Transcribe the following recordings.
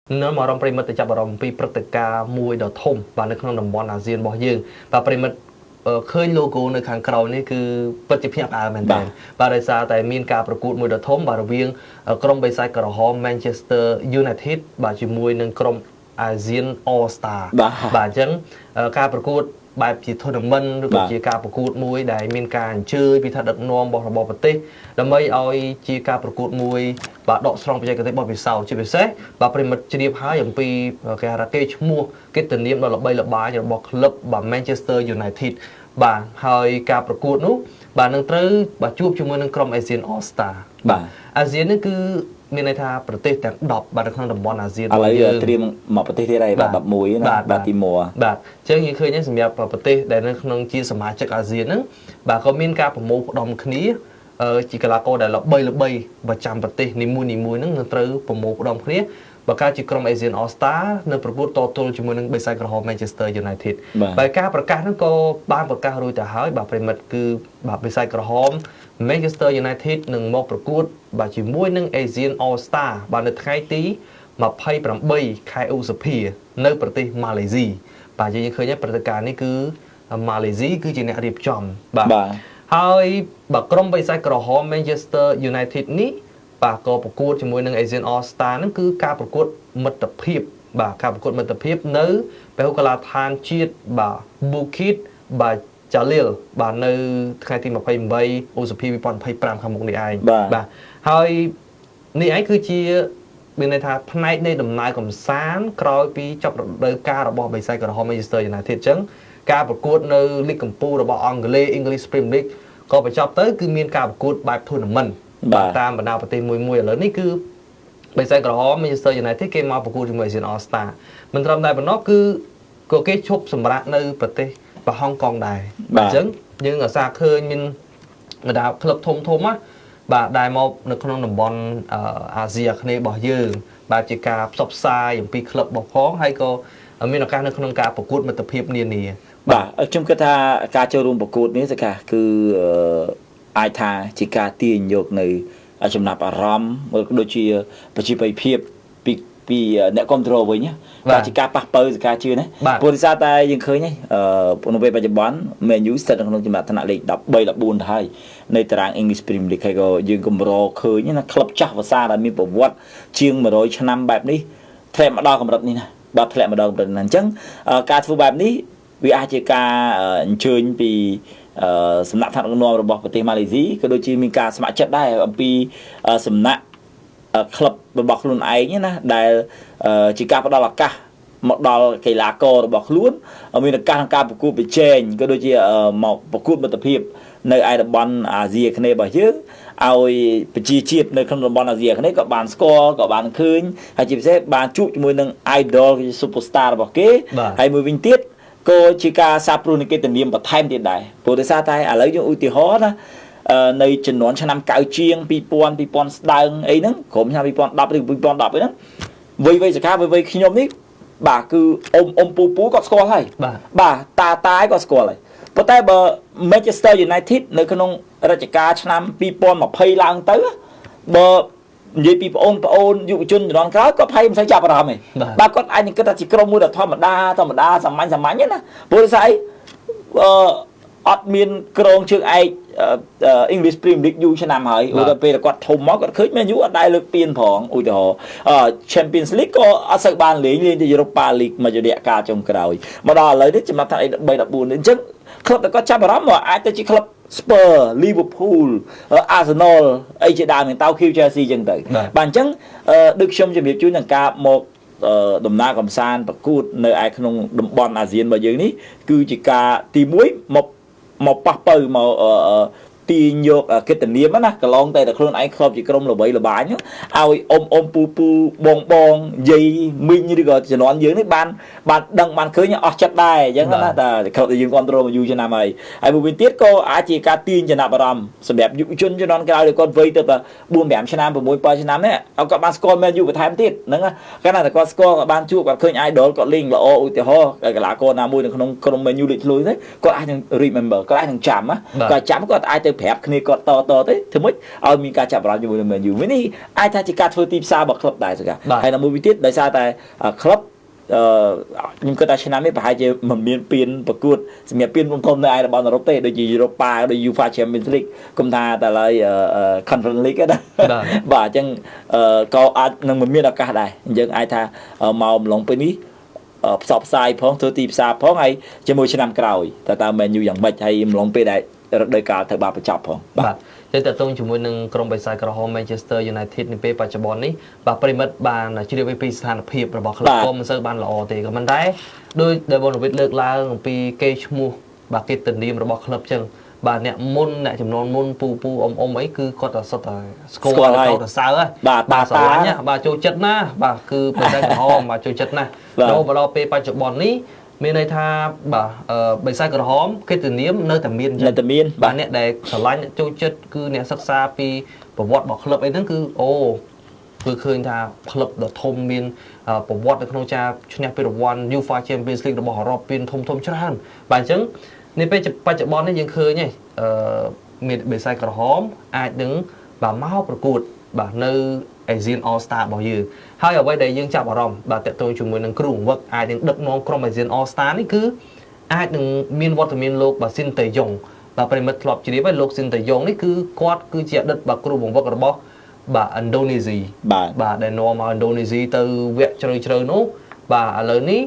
nó mà rong primitive chập rong pi practica mùi đỏ thôm và nó không nằm bon ASEAN bỏ dương và primitive khơi logoในខាងក្រោយនេះគឺពិតជាភ្ញាក់ផ្អើលមែនទែនបាទដោយសារតែមានការប្រកួតមួយដ៏ធំបាទរវាងក្រុមបេសាយក្រហម Manchester United បាទជាមួយនឹងក្រុម ASEAN All Star បាទអញ្ចឹងការប្រកួតបែបជា tournament ឬក៏ជាការប្រកួតមួយដែលមានការអញ្ជើញពីថាដឹកនាំរបស់ប្រទេសដើម្បីឲ្យជាការប្រកួតមួយបាទដកស្រង់បច្ចេកទេសរបស់ពិសោធន៍ជាពិសេសបាទប្រិមិត្តជ្រាបហើយអំពីគេហៅថាគេឈ្មោះកិត្តិនាមដ៏ល្បីល្បាញរបស់ក្លឹបបាទ Manchester United បាទហើយការប្រកួតនោះបាទនឹងត្រូវបាទជួបជាមួយនឹងក្រុម ASEAN All Star បាទ ASEAN នេះគឺមានន័យថាប្រទេសទាំង10បាទនៅក្នុងតំបន់ ASEAN ឥឡូវត្រៀមមកប្រទេសទៀតហើយបាទ11ណាបាទទី1បាទអញ្ចឹងយើងឃើញហ្នឹងសម្រាប់ប្រទេសដែលនៅក្នុងជាសមាជិក ASEAN ហ្នឹងបាទក៏មានការប្រមូលផ្ដុំគ្នាជាកីឡាករដែលល្បីប្រចាំប្រទេសនីមួយហ្នឹងនឹងត្រូវប្រមូលផ្ដុំគ្នាបើកើតជាក្រុម ASEAN All Star នៅប្រកួតតទល់ជាមួយនឹងបេសាយក្រហម Manchester United ហើយការប្រកាសហ្នឹងក៏បានប្រកាសរួចទៅហើយបាទប្រិមិត្តគឺបាទបេសាយក្រហម Manchester United នឹងមកប្រកួតបាទជាមួយនឹង ASEAN All Star បាទនៅថ្ងៃទី28ខែឧសភានៅប្រទេសម៉ាឡេស៊ីបាទយើងឃើញព្រឹត្តិការណ៍នេះគឺម៉ាឡេស៊ីគឺជាអ្នករៀបចំបាទហើយបាទក្រុមបេសាយក្រហម Manchester United នេះបាទក៏ប្រកួតជាមួយនឹង ASEAN All Star ហ្នឹងគឺការប្រកួតមិត្តភាពបាទការប្រកួតមិត្តភាពនៅពហុកីឡដ្ឋានជាតិបាទ Bukit បាទJalil បាទនៅថ្ងៃទី28ឧសភា2025ខាងមុខនេះឯងបាទហើយនេះឯងគឺជាមានន័យថាផ្នែកនៃដំណើរកំសាន្តក្រោយពីចប់រដូវកាលរបស់បេសាយក្រហម Manchester United អញ្ចឹងការប្រកួតនៅលីកកម្ពុជារបស់អង់គ្លេស English Premier League ក៏បញ្ចប់ទៅគឺមានការប្រកួតបែប tournament បាទតាមបណ្ដាប្រទេសមួយឥឡូវនេះគឺបេសាយក្រហម Manchester United គេមកប្រកួតជាមួយ ASEAN All Star មិនត្រឹមតែប៉ុណ្ណោះគឺក៏គេឈប់សម្រាកនៅប្រទេសហុងកុងដែរបាទអញ្ចឹងយើងអាសាឃើញមានបណ្ដាក្លឹបធំណាបាទដែលមកនៅក្នុងតំបន់អាស៊ីអាគ្នេយ៍របស់យើងបាទជាការផ្សព្វផ្សាយអំពីក្លឹបរបស់ផងហើយក៏មានឱកាសនៅក្នុងការប្រកួតមិត្តភាពនានាបាទខ្ញុំគិតថាការចូលរួមប្រកួតនេះសកាគឺអាចថាជាការទាញយកនៅចំណាប់អារម្មណ៍ដូចជាប្រជាប្រិយភាពពីអ្នកគ្រប់គ្រងវិញបាទជាការប៉ះប៉ូវសការជឿណាព្រោះដោយសារតែយើងឃើញនៅពេលបច្ចុប្បន្ន Man U ស្ថិតនៅក្នុងចំណាត់ថ្នាក់លេខ13 14ទៅហើយនៅតារាង English Premier League ហើយក៏យើងកម្រឃើញណាក្លឹបចាស់ភាសាដែលមានប្រវត្តិជាង100ឆ្នាំបែបនេះធ្លាក់មកដល់កម្រិតនេះណាបាទធ្លាក់មកដល់កម្រិតណាអញ្ចឹងការធ្វើបែបនេះវាអាចជាការអញ្ជើញពីសំណាក់ថ្នាក់ដឹកនាំរបស់ប្រទេសម៉ាឡេស៊ីក៏ដូចជាមានការស្ម័គ្រចិត្តដែរអំពីសំណាក់ក្លឹបរបស់ខ្លួនឯងណាដែលជាការផ្ដល់ឱកាសមកដល់កីឡាកររបស់ខ្លួនមានឱកាសក្នុងការប្រកួតប្រជែងក៏ដូចជាមកប្រកួតមិត្តភាពនៅឯតំបន់អាស៊ីអាគ្នេយ៍របស់យើងឲ្យប្រជាជាតិនៅក្នុងតំបន់អាស៊ីអាគ្នេយ៍ក៏បានស្គាល់ក៏បានឃើញហើយជាពិសេសបានជួបជាមួយនឹង idol superstar របស់គេហើយមួយវិញទៀតក៏ជាការសាបព្រោះនៃកិត្តិនាមបន្ថែមទៀតដែរព្រោះដោយសារតែឥឡូវយើងឧទាហរណ៍ណានៅចំនួនឆ្នាំ90ជាង2000ស្ដើងអីហ្នឹងក្រុមឆ្នាំ2010ឬ2010អីហ្នឹងវ័យសកាវ័យខ្ញុំនេះបាទគឺអ៊ំពូគាត់ស្គាល់ហើយបាទតាក៏ស្គាល់ហើយប៉ុន្តែបើ Manchester United នៅក្នុងរជ្ជកាលឆ្នាំ2020ឡើងទៅបើនិយាយពីបងប្អូនយុវជនជំនាន់ក្រោយគាត់មិនសូវចាប់អារម្មណ៍ទេបាទគាត់អាចនឹងគិតថាជាក្រុមមួយដ៏ធម្មតាសាមញ្ញណាព្រោះស្អីអត់មានក្រងជើងឯកEnglish Premier League យូរឆ្នាំហើយឧទាហរណ៍ពេលគាត់ធំមកគាត់ឃើញមែនយូរអត់ដែលលើកពានផងឧទាហរណ៍ Champions League ក៏អត់សូវបានលេងទៅ Europa League មួយរយៈកាលចុងក្រោយមកដល់ឥឡូវនេះចំណាប់ថា13 14អញ្ចឹងក្លឹបដែលគាត់ចាប់អារម្មណ៍អាចទៅជាក្លឹប Spurs Liverpool Arsenal អីជាដើមនឹងតៅ Chelsea អញ្ចឹងទៅបាទអញ្ចឹងដូចខ្ញុំជំរាបជូននឹងការមកដំណើរកំសាន្តប្រកួតនៅឯក្នុងតំបន់អាស៊ានរបស់យើងនេះគឺជាការទី1មកប៉ះប៉ូវមកទាញយកកិត្តិនាមណាកន្លងតែខ្លួនឯងខ្លាប់ជាក្រុមល្បីល្បាញឲ្យអ៊ំពូបងយាយមីងឬក៏ជំនាន់យើងនេះបានដឹងបានឃើញអស់ចិត្តដែរអញ្ចឹងណាតែក្លឹបដែលយើងគ្រប់គ្រងមកយូរឆ្នាំហើយមួយវិញទៀតក៏អាចជាការទាញចំណាប់អារម្មណ៍សម្រាប់យុវជនជំនាន់ក្រោយដែលគាត់វ័យទៅ4 5ឆ្នាំ6 7ឆ្នាំនេះគាត់បានស្គាល់មែនយូរបន្ថែមទៀតហ្នឹងកាលណាតែគាត់ស្គាល់គាត់បានជួបគាត់ឃើញ idol គាត់លេងល្អឧទាហរណ៍កីឡាករណាមួយនៅក្នុងក្រុម Man U លេចធ្លោយទៅគាត់អាចនឹង remember គាត់អាចនឹងចាំគាត់អាចទៅ ប្រាប់គ្នាគាត់តទេធ្វើម៉េចឲ្យមានការចាប់អារម្មណ៍ជាមួយនឹង Man U នេះអាចថាជាការធ្វើទីផ្សាររបស់ក្លឹបដែរសកាហើយនៅមួយវិញទៀតដោយសារតែក្លឹបខ្ញុំគិតថាឆ្នាំនេះប្រហែលជាមិនមានពានប្រកួតសម្រាប់ពានធំៗនៅឯតំបន់អឺរ៉ុបទេដូចជា Europa ដូច UEFA Champions League គុំថាតែឡើយ Conference League ណាបាទអញ្ចឹងក៏អាចនឹងមិនមានឱកាសដែរអញ្ចឹងអាចថាមកម្លងពេលនេះផ្សព្វផ្សាយផងធ្វើទីផ្សារផងហើយជាមួយឆ្នាំក្រោយតើតើ Man U យ៉ាងម៉េចហើយម្លងពេលដែលរដូវកាលត្រូវបានបញ្ចប់ផងបាទតែតើតងជាមួយនឹងក្រុមបិសាចក្រហម Manchester United នាពេលបច្ចុប្បន្ននេះបាទប្រិមិត្តបានជ្រាបពីស្ថានភាពរបស់ក្លឹបក៏មិនសូវបានល្អទេក៏ប៉ុន្តែដោយដែលបងវិទ្យលើកឡើងអំពីគេឈ្មោះបាទគេទនាមរបស់ក្លឹបចឹងបាទអ្នកមុនអ្នកចំនួនមុនពូអ៊ំអីគឺគាត់តែសុទ្ធតែស្គាល់ហើយទៅសើបាទស្រឡាញ់បាទចូលចិត្តណាបាទគឺបិសាចក្រហមបាទចូលចិត្តណាដល់មកដល់ពេលបច្ចុប្បន្ននេះមានន័យថាបាទបិសាចក្រហមគេទនាមនៅតែមានបាទអ្នកដែលស្រឡាញ់អ្នកចូលចិត្តគឺអ្នកសិក្សាពីប្រវត្តិរបស់ក្លឹបអីហ្នឹងគឺគឺឃើញថាក្លឹបដ៏ធំមានប្រវត្តិនៅក្នុងការឈ្នះពានរង្វាន់ UEFA Champions League របស់អឺរ៉ុបពានធំច្រើនបាទអញ្ចឹងនេះពេលបច្ចុប្បន្ននេះយើងឃើញហើយមានបិសាចក្រហមអាចនឹងបាទមកប្រកួតបាទនៅ Asian All Star របស់យើងហើយអ្វីដែលយើងចាប់អារម្មណ៍បាទតើតើជាមួយនឹងគ្រូបង្វឹកអាចនឹងដឹកនាំក្រុម Asian All Star នេះគឺអាចនឹងមានវត្តមានលោកបាទស៊ីនតេយ៉ុងបាទប្រិមិត្តធ្លាប់ជ្រាបហើយលោកស៊ីនតេយ៉ុងនេះគឺគាត់គឺជាអតីតបាទគ្រូបង្វឹករបស់បាទឥណ្ឌូនេស៊ីបាទដែលនាំមកឥណ្ឌូនេស៊ីទៅវគ្គជ្រៅនោះបាទឥឡូវនេះ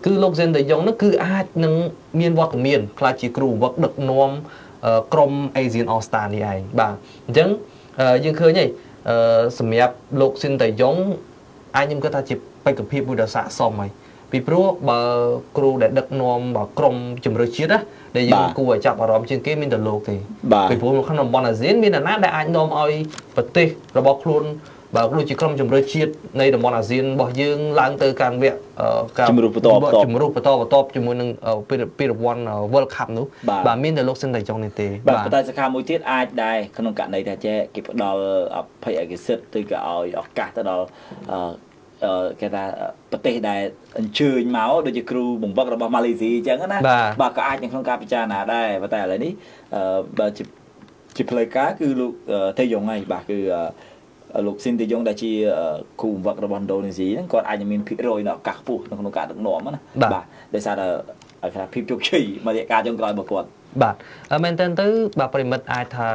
គឺលោកស៊ីនតេយ៉ុងនោះគឺអាចនឹងមានវត្តមានខ្លាចជាគ្រូបង្វឹកដឹកនាំក្រុម Asian All Star នេះឯងបាទអញ្ចឹងយើងឃើញហើយសម្រាប់លោកស៊ីនតេយ៉ុងអាចខ្ញុំគិតថាជាបេក្ខភាពមួយដ៏ស័ក្តិសមហើយពីព្រោះបើគ្រូដែលដឹកនាំបើក្រុមជម្រើសជាតិណាដែលយើងគួរឲ្យចាប់អារម្មណ៍ជាងគេមានតែលោកទេពីព្រោះនៅក្នុងតំបន់អាស៊ានមានអ្នកណាដែលអាចនាំឲ្យប្រទេសរបស់ខ្លួនបើដូចជាក្រុមជម្រើសជាតិនៃតំបន់អាស៊ានរបស់យើងឡើងទៅកាន់វគ្គការជំរុះបន្តជាមួយនឹងពានរង្វាន់ World Cup នោះបាទមានតែលោកស៊ីនតេយ៉ុងនេះទេបាទតែសកម្មមួយទៀតអាចដែរក្នុងករណីថាចេះគេផ្ដល់អភ័យឯកសិទ្ធិឬក៏ឲ្យឱកាសទៅដល់គេថាប្រទេសដែលអញ្ជើញមកដូចជាគ្រូបង្វឹករបស់ម៉ាឡេស៊ីអញ្ចឹងណាបាទក៏អាចនៅក្នុងការពិចារណាដែរប៉ុន្តែឥឡូវនេះបើជាផ្លូវការគឺលោកតេយ៉ុងហើយបាទគឺលោកស៊ីនតេយ៉ុងដែលជាគ្រូបង្វឹករបស់ឥណ្ឌូនេស៊ីហ្នឹងគាត់អាចមានភាគរយនៅឱកាសខ្ពស់នៅក្នុងការដឹកនាំណាបាទដោយសារតែគេថាភាពជោគជ័យមករយៈកាលចុងក្រោយរបស់គាត់បាទមែនតើទៅបាទប្រិមិត្តអាចថា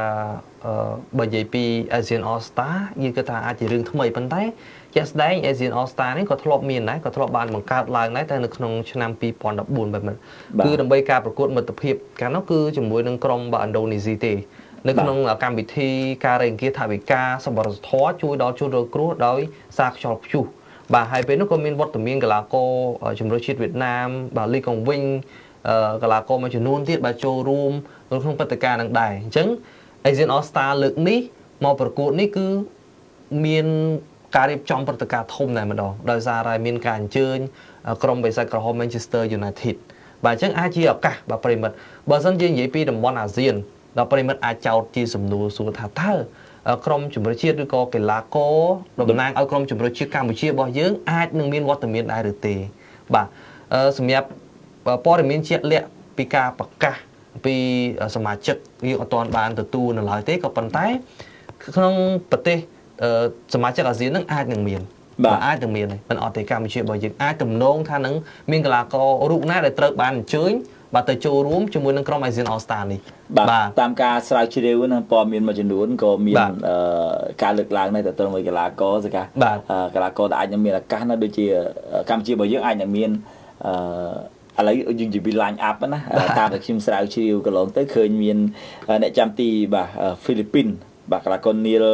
បើនិយាយពី Asian All Star យើងគិតថាអាចជារឿងថ្មីប៉ុន្តែជាក់ស្ដែង Asian All Star នេះក៏ធ្លាប់មានដែរក៏ធ្លាប់បានបង្កើតឡើងដែរតែនៅក្នុងឆ្នាំ2014បែបនេះគឺដើម្បីការប្រកួតមិត្តភាពកាលនោះគឺជាមួយនឹងក្រុមបាទឥណ្ឌូនេស៊ីទេនៅក្នុងកម្មវិធីការរែងគៀថវិកាសម្បត្តិធម៌ជួយដល់ជនរងគ្រោះដោយសារខ្យល់ព្យុះបាទហើយពេលនោះក៏មានវត្តមានកីឡាករជម្រើសជាតិវៀតណាមបាទលីកុងវិញកីឡាករមួយចំនួនទៀតបាទចូលរួមនៅក្នុងព្រឹត្តិការណ៍នឹងដែរអញ្ចឹង Asian All Star លើកនេះមកប្រកួតនេះគឺមានការរៀបចំព្រឹត្តិការណ៍ធំតែម្ដងដោយសារតែមានការអញ្ជើញក្រុមបិសាចក្រហម Manchester United បាទអញ្ចឹងអាចជាឱកាសបាទប្រិមិត្តបើសិនជានិយាយពីតំបន់អាស៊ានដល់ប្រិមិត្តអាចចោទជាសំណួរសួរថាតើក្រុមជម្រើសជាតិឬក៏កីឡាករតំណាងឲ្យក្រុមជម្រើសជាតិកម្ពុជារបស់យើងអាចនឹងមានវត្តមានដែរឬទេបាទសម្រាប់ព័ត៌មានជាក់លាក់ពីការប្រកាសពីសមាជិកយើងអត់ទាន់បានទទួលនៅឡើយទេក៏ប៉ុន្តែក្នុងប្រទេសសមាជិកអាស៊ាននឹងអាចនឹងមានបាទអាចនឹងមានមិនអត់ទេកម្ពុជារបស់យើងអាចទំនងថានឹងមានកីឡាកររូបណាដែលត្រូវបានអញ្ជើញបាទទៅចូលរួមជាមួយនឹងក្រុម Asian All Star នេះបាទតាមការស្រាវជ្រាវនឹងព័ត៌មានមួយចំនួនក៏មានការលើកឡើងដែរទៅទៅមួយកីឡាករសកាកីឡាករដែលអាចនឹងមានឱកាសណាដូចជាកម្ពុជារបស់យើងអាចនឹងមានឥឡូវយើងនិយាយពី line up ណាតាមតែខ្ញុំស្រាវជ្រាវកន្លងទៅឃើញមានអ្នកចាំទីបាទហ្វីលីពីនបាទកីឡាករ Neil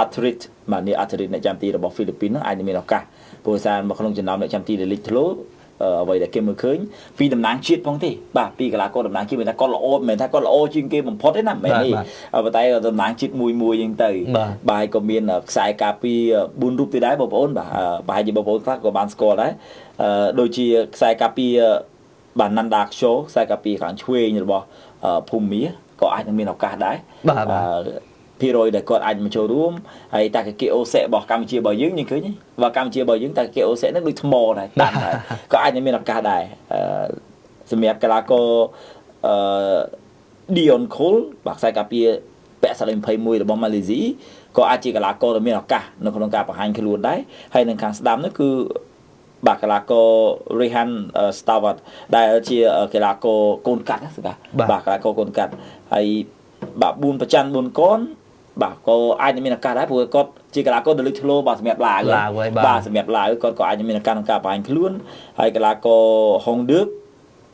Atrit បាទនេះ Atrit អ្នកចាំទីរបស់ហ្វីលីពីនហ្នឹងអាចនឹងមានឱកាសព្រោះសារមកក្នុងចំណោមអ្នកចាំទីដែលលេចធ្លោអ្វីដែលគេមើលឃើញពីតំណាងជាតិផងទេបាទពីកីឡាករតំណាងជាតិមិនថាគាត់ល្អមិនថាគាត់ល្អជាងគេបំផុតទេណាមិននេះប៉ុន្តែតំណាងជាតិមួយអញ្ចឹងទៅបាទក៏មានខ្សែការពារ4រូបទៀតដែរបងប្អូនបាទប្រហែលជាបងប្អូនខ្លះក៏បានស្គាល់ដែរដូចជាខ្សែការពារបាទ Nanda Kyo ខ្សែការពារខាងឆ្វេងរបស់ភូមាក៏អាចនឹងមានឱកាសដែរភាគរយដែលគាត់អាចមកចូលរួមហើយតាកាគីអូសេរបស់កម្ពុជារបស់យើងឃើញបើកម្ពុជារបស់យើងតាកាគីអូសេហ្នឹងដូចថ្មដែរតាមដែរក៏អាចនឹងមានឱកាសដែរសម្រាប់កីឡាករ Dion Cole បាទខ្សែការពារពាក់សាលេ21របស់ម៉ាឡេស៊ីក៏អាចជាកីឡាករដែលមានឱកាសនៅក្នុងការបង្ហាញខ្លួនដែរហើយនឹងខាងស្ដាំនោះគឺបាទកីឡាករ Rehan Stewart ដែលជាកីឡាករកូនកាត់ណាស្កាបាទកីឡាករកូនកាត់ហើយបាទ4ប្រច័ណ្ឌ4កូនបាទក៏អាចនឹងមានឱកាសដែរព្រោះគាត់ជាកីឡាករដែលលេចធ្លោបាទសម្រាប់ឡាវបាទសម្រាប់ឡាវគាត់ក៏អាចនឹងមានឱកាសក្នុងការបង្ហាញខ្លួនហើយកីឡាករ Hong Duc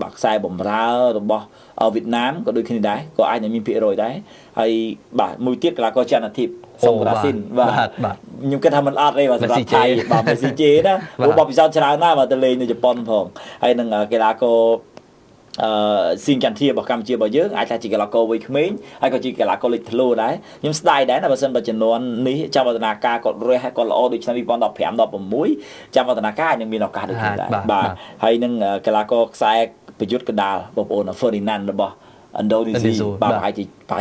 បាទខ្សែបំរើរបស់វៀតណាមក៏ដូចគ្នាដែរក៏អាចនឹងមានភាគរយដែរហើយបាទមួយទៀតកីឡាករច័ន្ទធីបសុងរ៉ាស៊ីនបាទខ្ញុំគិតថាมันអត់ទេបាទសម្រាប់ថៃបាទមេស៊ីជេណាព្រោះបបពិសោធន៍ច្រើនណាស់បាទទៅលេងនៅជប៉ុនផងហើយនឹងកីឡាករស៊ីងចន្ទធារបស់កម្ពុជារបស់យើងអាចថាជាកីឡាករវ័យក្មេងហើយក៏ជាកីឡាករលេចធ្លោដែរខ្ញុំស្ដាយដែរណាបើសិនបើចំនួននេះចាំវឌ្ឍនាការគាត់រះហើយគាត់ល្អដូចឆ្នាំ2015 16ចាំវឌ្ឍនាការនឹងមានឱកាសដូចនេះដែរបាទហើយនឹងកីឡាករខ្សែប្រយុទ្ធកណ្ដាលបងប្អូន Ferdinand របស់ឥណ្ឌូនេស៊ីបាទប្រហែល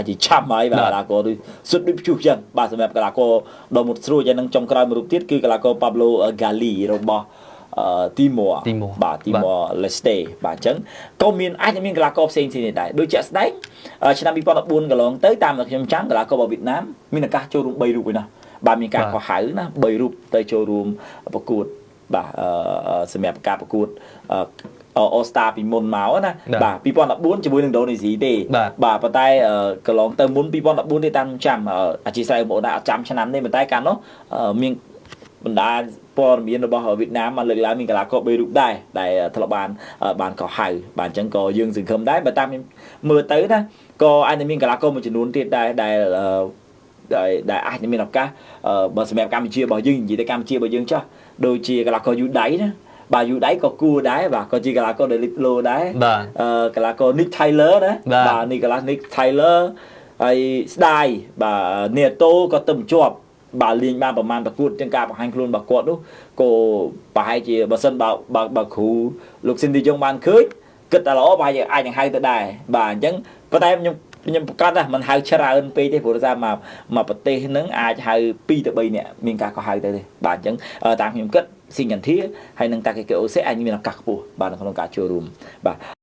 ជាឆាប់ហើយបាទកីឡាករនេះសុទ្ធដូចព្យុះចឹងបាទសម្រាប់កីឡាករដ៏មុតស្រួចហើយនឹងចុងក្រោយមួយរូបទៀតគឺកីឡាករ Pablo Gali របស់Timor បាទ Timor Leste បាទអញ្ចឹងក៏មានអាចមានកីឡាករផ្សេងៗដែរដូចជាក់ស្ដែងឆ្នាំ2014កន្លងទៅតាមដែលខ្ញុំចាំកីឡាកររបស់វៀតណាមមានឱកាសចូលរួម3រូបឯណាបាទមានការកោះហៅណា3រូបទៅចូលរួមប្រកួតបាទសម្រាប់ការប្រកួតAll Star ពីមុនមកណាបាទ2014ជាមួយនឹងឥណ្ឌូនេស៊ីទេបាទប៉ុន្តែកន្លងទៅមុន2014ទេតាមចាំអធិស្ឋានបងប្អូនដែរអត់ចាំឆ្នាំនេះប៉ុន្តែកាលនោះមានបណ្ដាព័ត៌មានរបស់វៀតណាមមកលើកឡើងមានកីឡាករ3រូបដែរដែលធ្លាប់បានកោះហៅបាទអញ្ចឹងក៏យើងសង្ឃឹមដែរបើតាមមើលទៅណាក៏អាចនឹងមានកីឡាករមួយចំនួនទៀតដែរដែលអាចនឹងមានឱកាសបើសម្រាប់កម្ពុជារបស់យើងនិយាយទៅកម្ពុជារបស់យើងចោះដូចជាកីឡាករយូដៃណាបាទយូដៃក៏គួរដែរបាទក៏ជាកីឡាករដែលលេចធ្លោដែរកីឡាករ Nick Taylor ណាបាទNick Taylor ហើយស្ដាយបាទ Neto ក៏ទៅជាប់បាទលេងបានប្រហែលប្រកួតទាំងការបង្ហាញខ្លួនរបស់គាត់នោះក៏ប្រហែលជាបើសិនបើគ្រូលោកស៊ីនឌីយ៉ុងបានឃើញគិតតែល្អប្រហែលជាអាចនឹងហៅទៅដែរបាទអញ្ចឹងប៉ុន្តែខ្ញុំប្រកាសថាមិនហៅច្រើនពេកទេព្រោះថាមកប្រទេសហ្នឹងអាចហៅ2ទៅ3នាក់មានការកោះហៅទៅទេបាទអញ្ចឹងតាមខ្ញុំគិតស៊ីងចន្ទធាហើយនឹងតាកេកេអូសេអាចមានឱកាសខ្ពស់បាទនៅក្នុងការចូលរួមបាទ